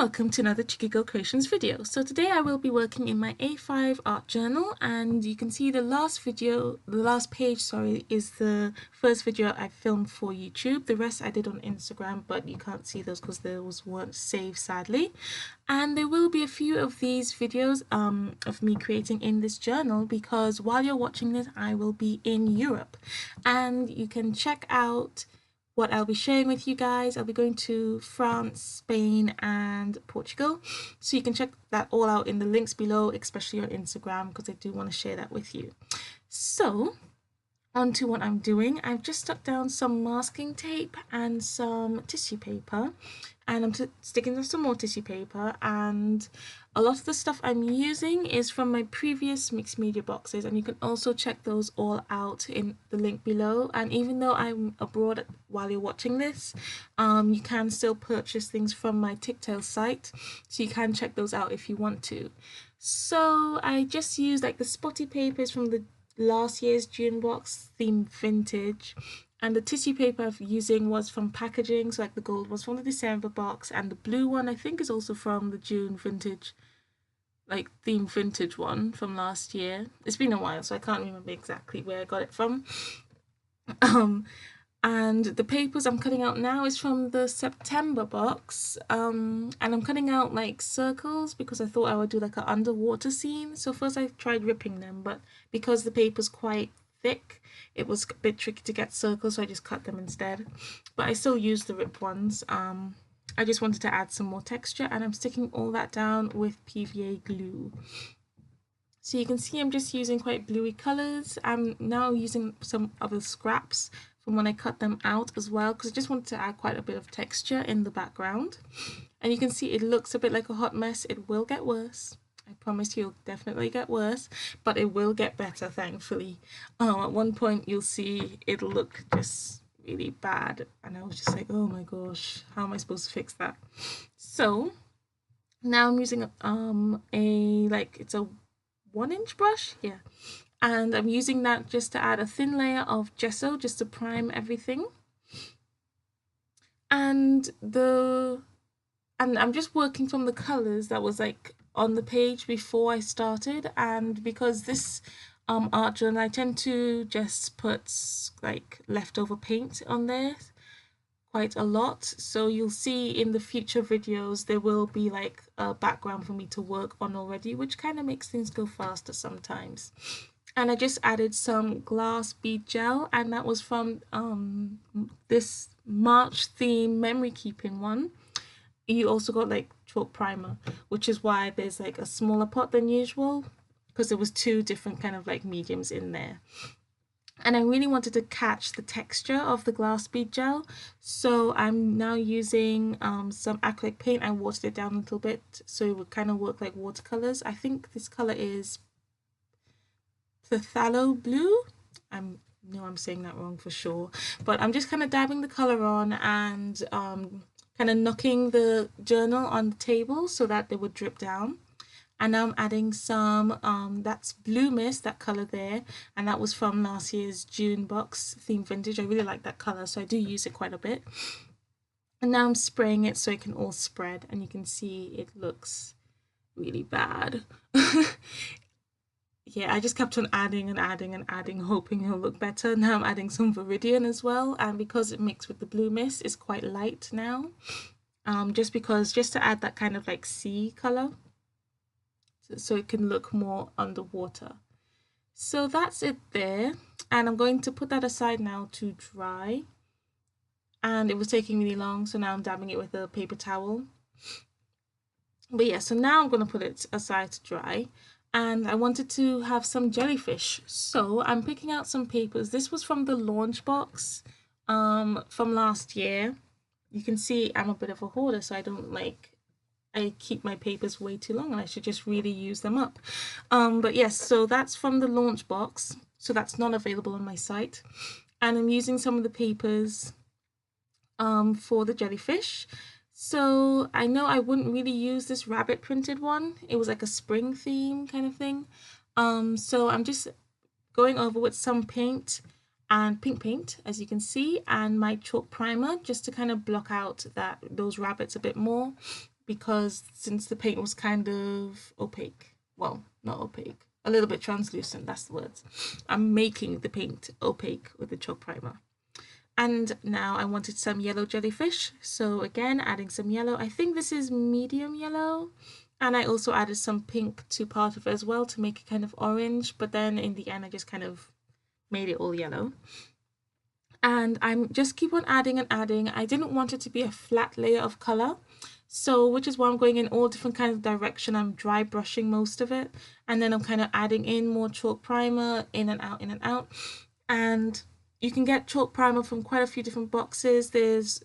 welcome to another Checiegirl Creations video. So today I will be working in my A5 art journal, and you can see the last page, is the first video I filmed for YouTube. The rest I did on Instagram, but you can't see those because those weren't saved, sadly. And there will be a few of these videos of me creating in this journal, because while you're watching this I will be in Europe, and you can check out what I'll be sharing with you guys. I'll be going to France, Spain and Portugal, so you can check that all out in the links below, especially on Instagram, because I do want to share that with you. So on to what I'm doing. I've just stuck down some masking tape and some tissue paper, and I'm sticking some more tissue paper, and a lot of the stuff I'm using is from my previous mixed media boxes, and you can also check those all out in the link below. And even though I'm abroad while you're watching this, you can still purchase things from my TikTok site, so you can check those out if you want to. So I just used like the spotty papers from the last year's June box, theme vintage, and the tissue paper I'm using was from packaging, so like the gold was from the December box, and the blue one I think is also from the June vintage, like theme vintage one from last year. It's been a while, so I can't remember exactly where I got it from. And the papers I'm cutting out now is from the September box, and I'm cutting out like circles because I thought I would do like an underwater scene. So first I tried ripping them, but because the paper's quite thick, it was a bit tricky to get circles, so I just cut them instead. But I still use the ripped ones. I just wanted to add some more texture, and I'm sticking all that down with PVA glue. So you can see I'm just using quite bluey colors. I'm now using some other scraps from when I cut them out as well, because I just wanted to add quite a bit of texture in the background. And you can see it looks a bit like a hot mess. It will get worse. I promise you, it'll definitely get worse, but it will get better, thankfully. At one point you'll see it'll look just really bad, and I was just like, oh my gosh, how am I supposed to fix that? So now I'm using it's a 1-inch brush, yeah, and I'm using that just to add a thin layer of gesso just to prime everything. And I'm just working from the colors that was like on the page before I started, and because this art journal I tend to just put like leftover paint on there quite a lot, so you'll see in the future videos there will be like a background for me to work on already, which kind of makes things go faster sometimes. And I just added some glass bead gel, and that was from this March theme memory keeping one. You also got like chalk primer, which is why there's like a smaller pot than usual, because there was 2 different kind of like mediums in there. And I really wanted to catch the texture of the glass bead gel, so I'm now using some acrylic paint. I watered it down a little bit so it would kind of work like watercolors. I think this color is phthalo blue. I'm saying that wrong for sure, but I'm just kind of dabbing the color on and kind of knocking the journal on the table so that they would drip down. And now I'm adding some that's Blue Mist, that color there, and that was from last year's June box theme vintage. I really like that color, so I do use it quite a bit. And now I'm spraying it so it can all spread, and you can see it looks really bad. Yeah, I just kept on adding and adding and adding, hoping it'll look better. Now I'm adding some Viridian as well, and because it mixed with the Blue Mist, it's quite light now. Just to add that kind of like sea color, so it can look more underwater. So that's it there, and I'm going to put that aside now to dry. And it was taking really long, so now I'm dabbing it with a paper towel. But yeah, so now I'm going to put it aside to dry. And I wanted to have some jellyfish, so I'm picking out some papers. This was from the launch box from last year. You can see I'm a bit of a hoarder, so I keep my papers way too long, and I should just really use them up. But yes, so that's from the launch box, so that's not available on my site. And I'm using some of the papers for the jellyfish. So I know I wouldn't really use this rabbit printed one. It was like a spring theme kind of thing. So I'm just going over with some paint and pink paint, as you can see, and my chalk primer just to kind of block out those rabbits a bit more. because since the paint was kind of opaque, well, not opaque, a little bit translucent, that's the word. I'm making the paint opaque with the chalk primer. And now I wanted some yellow jellyfish, so again adding some yellow. I think this is medium yellow, and I also added some pink to part of it as well to make it kind of orange, but then in the end I just kind of made it all yellow. And I'm just keep on adding and adding. I didn't want it to be a flat layer of color, so which is why I'm going in all different kinds of direction. I'm dry brushing most of it, and then I'm kind of adding in more chalk primer, in and out, in and out. And you can get chalk primer from quite a few different boxes.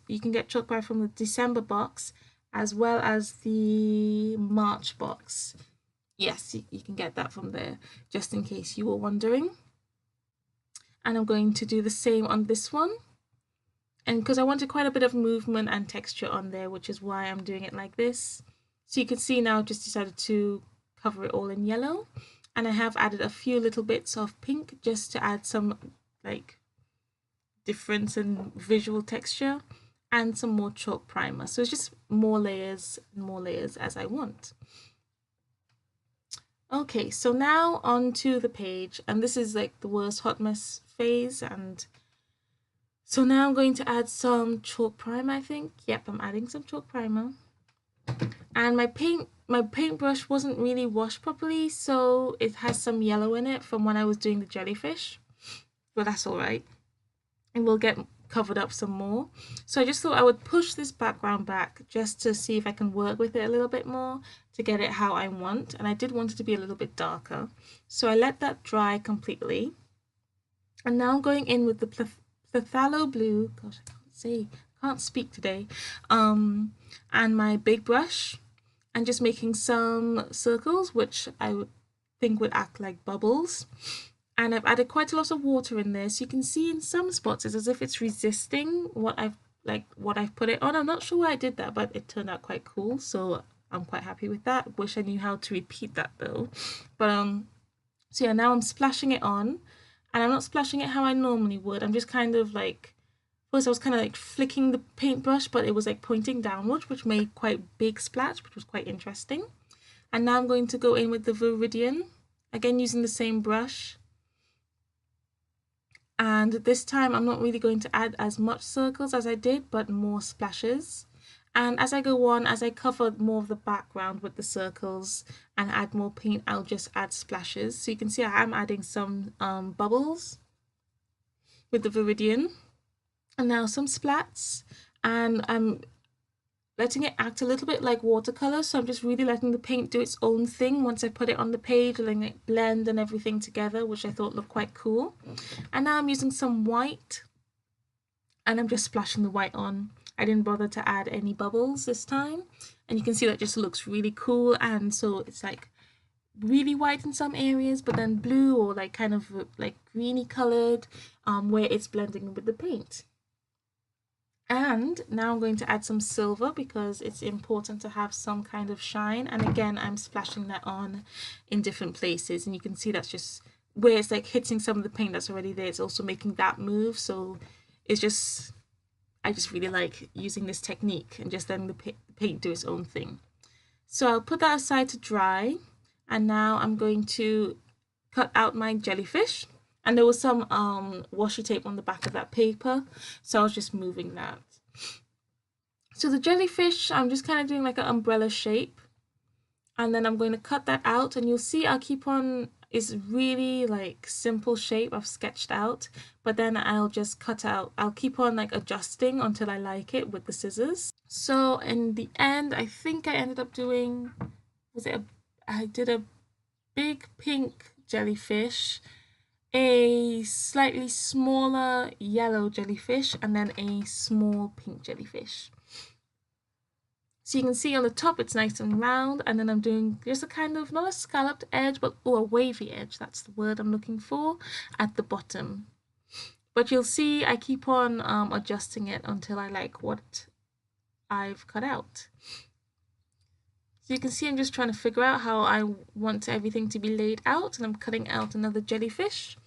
You can get chalk primer from the December box as well as the March box. Yes, you can get that from there, just in case you were wondering. And I'm going to do the same on this one. And because I wanted quite a bit of movement and texture on there, which is why I'm doing it like this. So you can see now I've just decided to cover it all in yellow. And I have added a few little bits of pink just to add some like difference in visual texture, and some more chalk primer. So it's just more layers and more layers as I want. Okay, so now onto the page, and this is like the worst hot mess phase, and so now I'm going to add some chalk primer, I think. Yep, I'm adding some chalk primer. And my paintbrush wasn't really washed properly, so it has some yellow in it from when I was doing the jellyfish, but that's all right. And we'll get covered up some more. So I just thought I would push this background back just to see if I can work with it a little bit more to get it how I want. And I did want it to be a little bit darker. So I let that dry completely. And now I'm going in with the phthalo blue, gosh, I can't speak today, and my big brush, and just making some circles, which I would think would act like bubbles. And I've added quite a lot of water in there, so you can see in some spots it's as if it's resisting what I've put it on. I'm not sure why I did that, but it turned out quite cool, so I'm quite happy with that. Wish I knew how to repeat that though. But so yeah, now I'm splashing it on, and I'm not splashing it how I normally would. I'm just kind of like, first I was kind of like flicking the paintbrush, but it was like pointing downwards, which made quite big splash, which was quite interesting. And now I'm going to go in with the Viridian, again using the same brush. And this time I'm not really going to add as much circles as I did, but more splashes. And as I go on, as I cover more of the background with the circles and add more paint, I'll just add splashes. So you can see I am adding some bubbles with the Viridian, and now some splats, and I'm letting it act a little bit like watercolor. So I'm just really letting the paint do its own thing once I put it on the page, letting it blend and everything together, which I thought looked quite cool. And now I'm using some white, and I'm just splashing the white on. I didn't bother to add any bubbles this time, and you can see that just looks really cool. And so it's like really white in some areas, but then blue or like kind of like greeny colored where it's blending with the paint. And now I'm going to add some silver because it's important to have some kind of shine. And again, I'm splashing that on in different places, and you can see that's just where it's like hitting some of the paint that's already there. It's also making that move. So it's just, I just really like using this technique and just letting the paint do its own thing. So I'll put that aside to dry, and now I'm going to cut out my jellyfish. And there was some washi tape on the back of that paper, so I was just moving that. So the jellyfish, I'm just kind of doing like an umbrella shape, and then I'm going to cut that out, and you'll see I'll keep on, it's really like simple shape I've sketched out, but then I'll just cut out, I'll keep on like adjusting until I like it with the scissors. So in the end, I think I ended up doing, I did a big pink jellyfish, a slightly smaller yellow jellyfish, and then a small pink jellyfish. So you can see on the top it's nice and round, and then I'm doing just a kind of, not a scalloped edge, but a wavy edge, that's the word I'm looking for, at the bottom. But you'll see I keep on adjusting it until I like what I've cut out. So you can see I'm just trying to figure out how I want everything to be laid out, and I'm cutting out another jellyfish.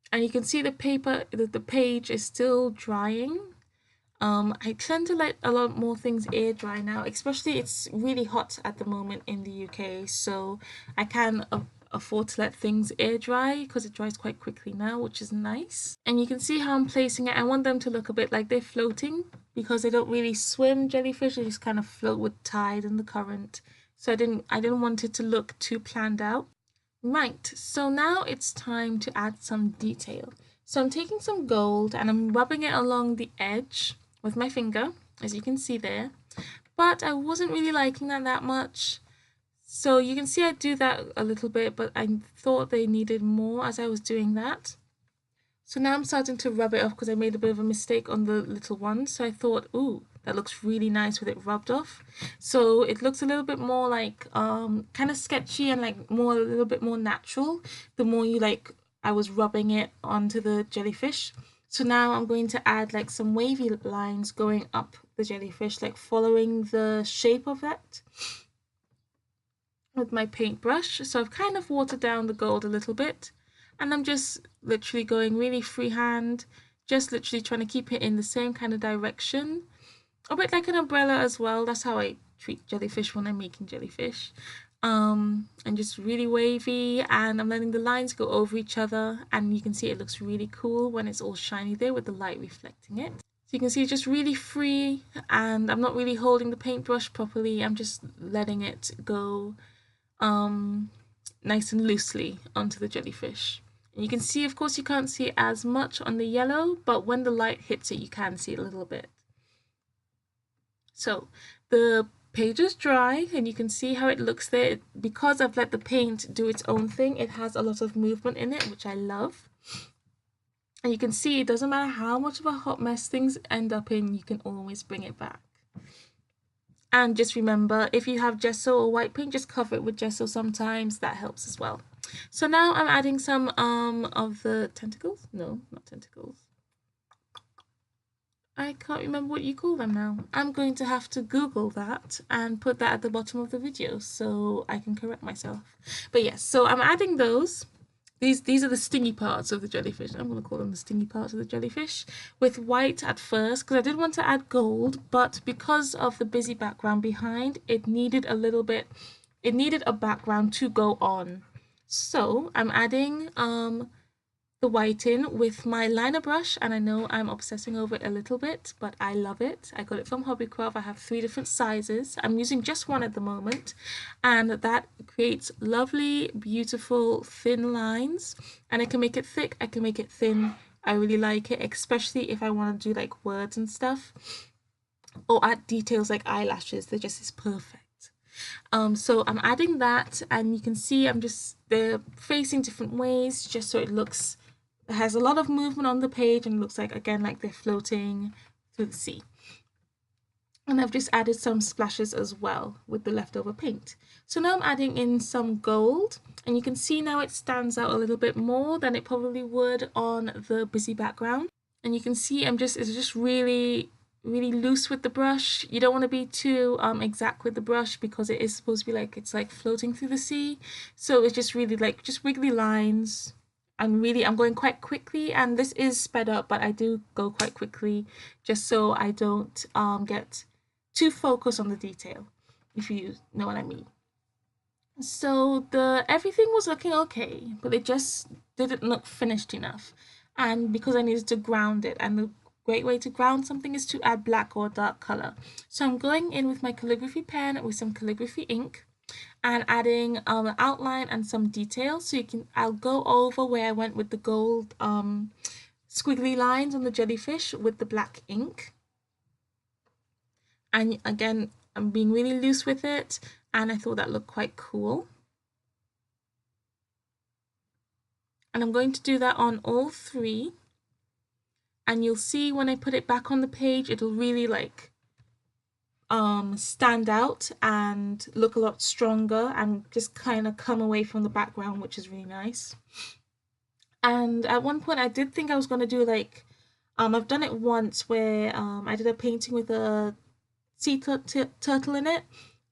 And you can see the paper, the page is still drying. I tend to let a lot more things air dry now, especially it's really hot at the moment in the UK, so I can afford to let things air dry because it dries quite quickly now, which is nice. And you can see how I'm placing it. I want them to look a bit like they're floating because they don't really swim, jellyfish, they just kind of float with tide and the current. So I didn't want it to look too planned out. Right, so now it's time to add some detail. So I'm taking some gold and I'm rubbing it along the edge with my finger, as you can see there. But I wasn't really liking that much. So you can see I do that a little bit, but I thought they needed more as I was doing that. So now I'm starting to rub it off because I made a bit of a mistake on the little one. So I thought, ooh, that looks really nice with it rubbed off. So it looks a little bit more like kind of sketchy and like more a little bit more natural the more you like I was rubbing it onto the jellyfish. So now I'm going to add like some wavy lines going up the jellyfish, like following the shape of it with my paintbrush. So I've kind of watered down the gold a little bit, and I'm just literally going really freehand, just literally trying to keep it in the same kind of direction, a bit like an umbrella as well. That's how I treat jellyfish when I'm making jellyfish. And just really wavy, and I'm letting the lines go over each other, and you can see it looks really cool when it's all shiny there with the light reflecting it. So you can see it's just really free, and I'm not really holding the paintbrush properly. I'm just letting it go nice and loosely onto the jellyfish. And you can see, of course, you can't see as much on the yellow, but when the light hits it, you can see it a little bit. So the page is dry, and you can see how it looks there. Because I've let the paint do its own thing, it has a lot of movement in it, which I love. And you can see it doesn't matter how much of a hot mess things end up in, you can always bring it back. And just remember, if you have gesso or white paint, just cover it with gesso sometimes. That helps as well. So now I'm adding some of the tentacles. No, not tentacles. I can't remember what you call them now. I'm going to have to Google that and put that at the bottom of the video so I can correct myself. But yes, so I'm adding those. These are the stingy parts of the jellyfish. I'm going to call them the stingy parts of the jellyfish with white at first because I did want to add gold, but because of the busy background behind, it needed a background to go on. So I'm adding the white in with my liner brush, and I know I'm obsessing over it a little bit, but I love it. I got it from Hobbycraft. I have 3 different sizes. I'm using just one at the moment, and that creates lovely, beautiful, thin lines, and I can make it thick, I can make it thin. I really like it, especially if I want to do like words and stuff, or add details like eyelashes. They're just perfect. So I'm adding that, and you can see they're facing different ways just so it has a lot of movement on the page and looks like, again, like they're floating through the sea. And I've just added some splashes as well with the leftover paint. So now I'm adding in some gold, and you can see now it stands out a little bit more than it probably would on the busy background. And you can see it's just really loose with the brush. You don't want to be too exact with the brush because it is supposed to be like it's like floating through the sea. So it's just really like just wiggly lines. And really, I'm going quite quickly, and this is sped up, but I do go quite quickly just so I don't get too focused on the detail, if you know what I mean. So everything was looking okay, but it just didn't look finished enough. And because I needed to ground it, and the great way to ground something is to add black or dark color. So I'm going in with my calligraphy pen with some calligraphy ink and adding an outline and some detail. So I'll go over where I went with the gold squiggly lines on the jellyfish with the black ink. And again, I'm being really loose with it, and I thought that looked quite cool. And I'm going to do that on all 3. And you'll see when I put it back on the page, it'll really like stand out and look a lot stronger and just kind of come away from the background, which is really nice. And at one point I did think I was going to do like I've done it once where I did a painting with a sea turtle in it,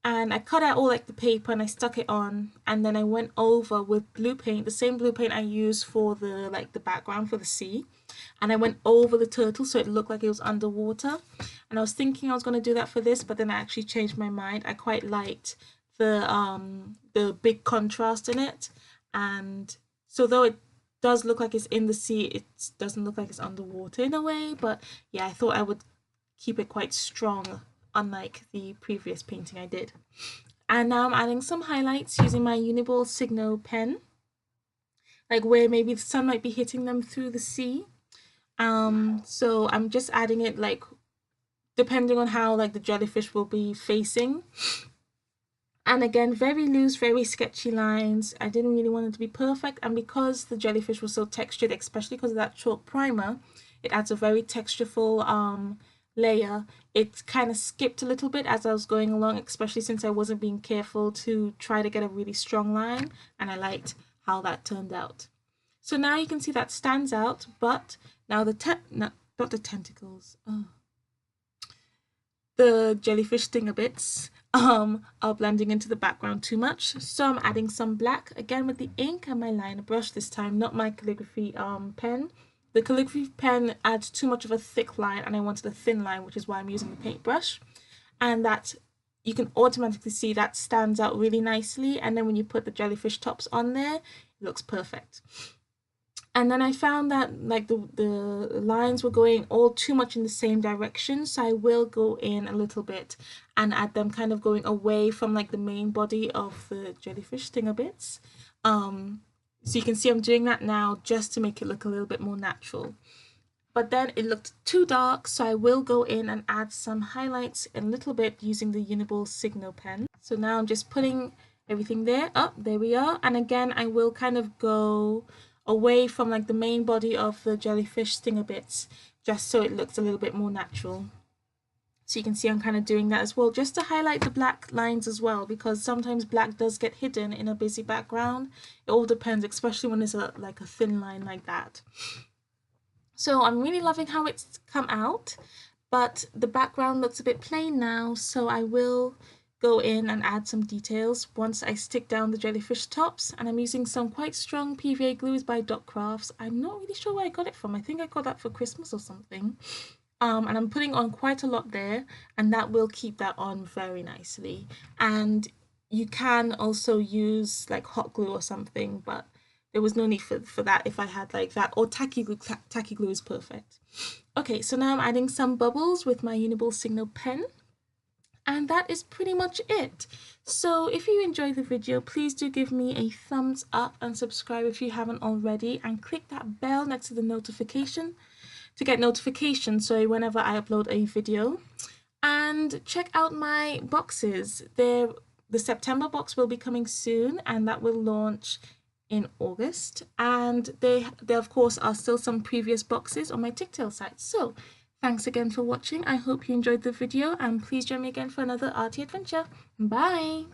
and I cut out all like the paper and I stuck it on, and then I went over with blue paint, the same blue paint I used for the background for the sea. and I went over the turtle so it looked like it was underwater. And I was thinking I was going to do that for this, but then I actually changed my mind. I quite liked the big contrast in it, and so though it does look like it's in the sea, it doesn't look like it's underwater in a way. But yeah, I thought I would keep it quite strong, unlike the previous painting I did. And now I'm adding some highlights using my Uniball Signo pen, like where maybe the sun might be hitting them through the sea. So I'm just adding it like depending on how like the jellyfish will be facing. And again, very loose, very sketchy lines. I didn't really want it to be perfect, and because the jellyfish was so textured, especially because of that chalk primer, it adds a very textureful layer. It kind of skipped a little bit as I was going along, especially since I wasn't being careful to try to get a really strong line, and I liked how that turned out. So now you can see that stands out, but now not the tentacles, the jellyfish stinger bits are blending into the background too much. So I'm adding some black again with the ink and my liner brush this time, not my calligraphy pen. The calligraphy pen adds too much of a thick line and I wanted a thin line, which is why I'm using the paintbrush. And that you can automatically see that stands out really nicely, and then when you put the jellyfish tops on there, it looks perfect. And then I found that like the lines were going all too much in the same direction, so I will go in a little bit and add them kind of going away from like the main body of the jellyfish stinger bits. So you can see I'm doing that now just to make it look a little bit more natural. But then it looked too dark, so I will go in and add some highlights a little bit using the Uniball Signo pen. So now I'm just putting everything there. Oh, there we are. And again, I will kind of go away from like the main body of the jellyfish stinger bits, just so it looks a little bit more natural. So you can see I'm kind of doing that as well, just to highlight the black lines as well, because sometimes black does get hidden in a busy background. It all depends, especially when it's like a thin line like that. So I'm really loving how it's come out, but the background looks a bit plain now, so I will go in and add some details once I stick down the jellyfish tops, and I'm using some quite strong PVA glues by Dot Crafts. I'm not really sure where I got it from. I think I got that for Christmas or something. And I'm putting on quite a lot there, and that will keep that on very nicely. And you can also use like hot glue or something, but there was no need for that if I had like that, or tacky glue. Tacky glue is perfect. Okay, so now I'm adding some bubbles with my Uniball Signo pen. And that is pretty much it. So if you enjoyed the video, please do give me a thumbs up and subscribe if you haven't already, and click that bell next to the notification to get notifications so whenever I upload a video. And check out my boxes. The September box will be coming soon, and that will launch in August. And there of course are still some previous boxes on my TikTok site. So thanks again for watching. I hope you enjoyed the video, and please join me again for another arty adventure. Bye!